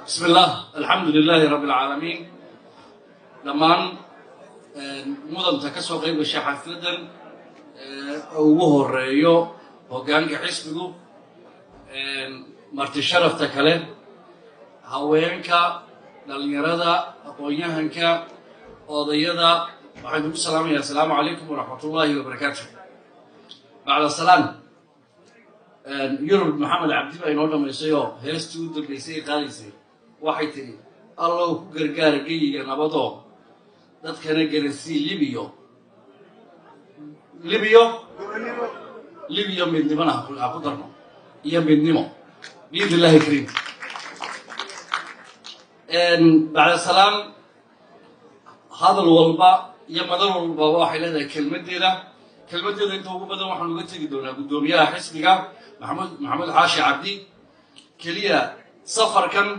بسم الله الحمد لله رب العالمين لما مدن تكسو قيب الشيخ فلدن وهو الرئيو وقانك حسبه مرتي شرف تكله هواينك لليرادة أقوينهنك وضيدا وعليكم السلام يا السلام عليكم ورحمة الله وبركاته بعد السلام يورب محمد عبدي بن ودم يسيو هيستو دبيسي قاليسي waxay tiri allow ku gargaar geeyiga nabado dadkana gaarsi libiyo midnimana ku darno iyo midnimo biidilaahi kariim bacda salaam hadal walba iyo madal walba waxay leedahay kelmadeeda inta ugu badan waxaan uga tegi doonaa gudoomiyaha xisbiga maxamed xaashi cabdi kaliya safarkan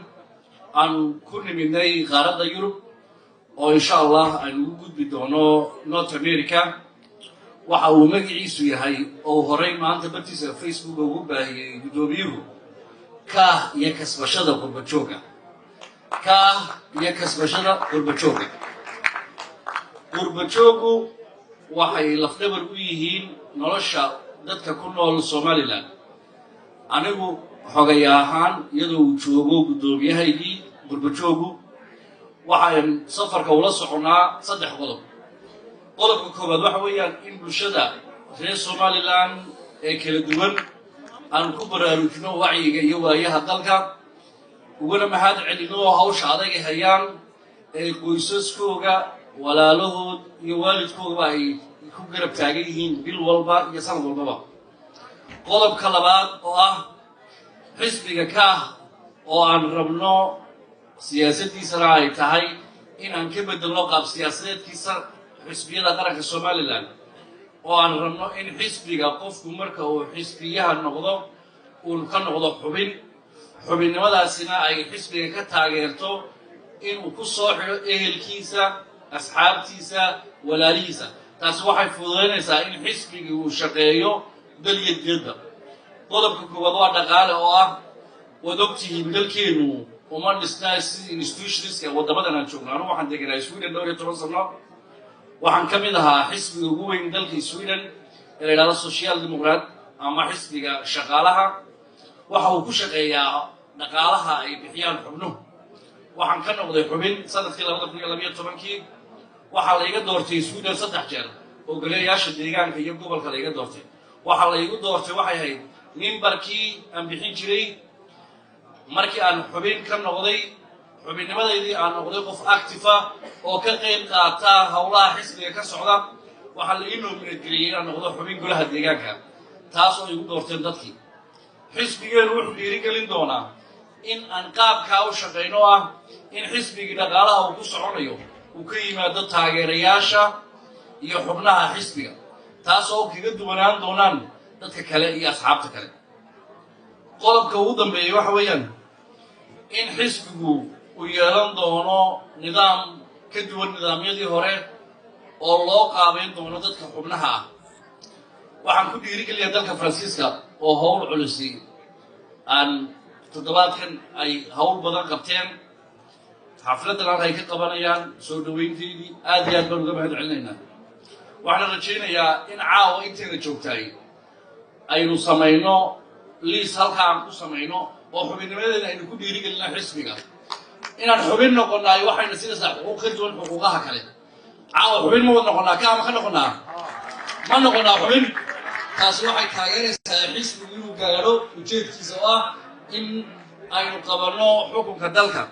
aan ku niminay qaaradda Yurub oo insha Allah aan ugu gudbi doono North America waxa uu magaciisu yahay oo horay maanta bartiisa Facebook ugu baahiyay gudoomiyuhu ka iyo kasbashada qurbajoogu waxay lafdhabar u yihiin nolosha dadka ku nool Somaliland anigu xogay ahaan iyadoo uu joogo gudoomiyahaygii qurbajoogu waxaan safarka ula soconaa saddex qodob qodobka koowaad waxa weeyaan in bulshada reer Somaliland ee kala duwan aan ku baraarujino wacyiga iyo waayaha dalka uguna mahad celino hawsha adag ee hayaan ee qoysaskooda walaalahood iyo waalidkooda ay ku garab taagan yihiin bil walba iyo sanad walba qodobka labaad oo ah xisbiga ka oo aan rabno siyaasadiisana ay tahay in aan ka bedelno qaab siyaasadeedkiisa xisbiyada qaranka Somaliland oo aan rabno in xisbiga qofku marka uu xisbiyaha noqdo uu ka noqdo xubinnimadaasina ay xisbiga ka taageerto in uu ku soo xiro ehelkiisa asxaabtiisa walaalihiisa taas waxay fududeynaysaa in xisbiga uu shaqeeyo daliyadda qodobka koowaad waa dhaqaale oo ah wadogtihiin dalkeenu uma dhisnaa institutionska wadamadan aan joogno anigu waxaan deganaa Sweden 12 sano waxaan ka mid ahaa xisbiga ugu weyn dalka Sweden ee la yiraahdo Social Democrat ama xisbiga shaqaalaha waxa uu ku shaqeeyaa dhaqaalaha ay bixiyaan xubnuhu waxaan ka noqday xubin sanadkii 2012 waxaa la iga doortay Sweden 3 jeer oo golayaasha deegaanka iyo gobolka la iga doortay waxaa la igu doortay waxay ahayd mimbarkii aan bixin jiray markii aan xubin ka noqday xubinnimadeedii aan noqday qof active oo ka qayb qaata hawlaha xisbiga ka socda waxa la ii nominate inaan noqdo xubin golaha deegaanka taas oo igu doorteen dadkii xisbigeenu wuxuu dhiirigelin doonaa in aan qaabka u shaqeyno ah in xisbiga dhaqaalaha uu ku soconayo uu ka yimaado taageerayaasha iyo xubnaha xisbiga taas oo kaga duwanaan doonaan dadka kale iyo asxaabta kale qodobka ugu dambeeya waxa weeyaan in xisbigu uu yeelan doono nidaam ka duwan nidaamyadii hore oo loo qaabeyn doono dadka xubnaha ah waxaan ku dhiirigeliyaa dalka Faransiiska oo hawl culisi aan toddobaadkan ay hawl badan qabteen xafladan ay ka qabanayaan soo dhaweynteedii aad iyo aad baan uga mahad celinaynaa waxaan rajaynayaa in caawa inteena joogtay aynu samayno liis halkaan ku samayno oo xubinnimadeena aynu ku dhiirigelinaa xisbiga inaan xubin noqonay waxayna sidoo xuquuq ka duwan xuquuqaha kale caawa xubin ma noqonaa ka noqonaa ma noqonaa xubin taas waxay taageeraysaa xisbigu inuu gaaro ujeedkiisa oo ah in aynu qabanno xukunka dalka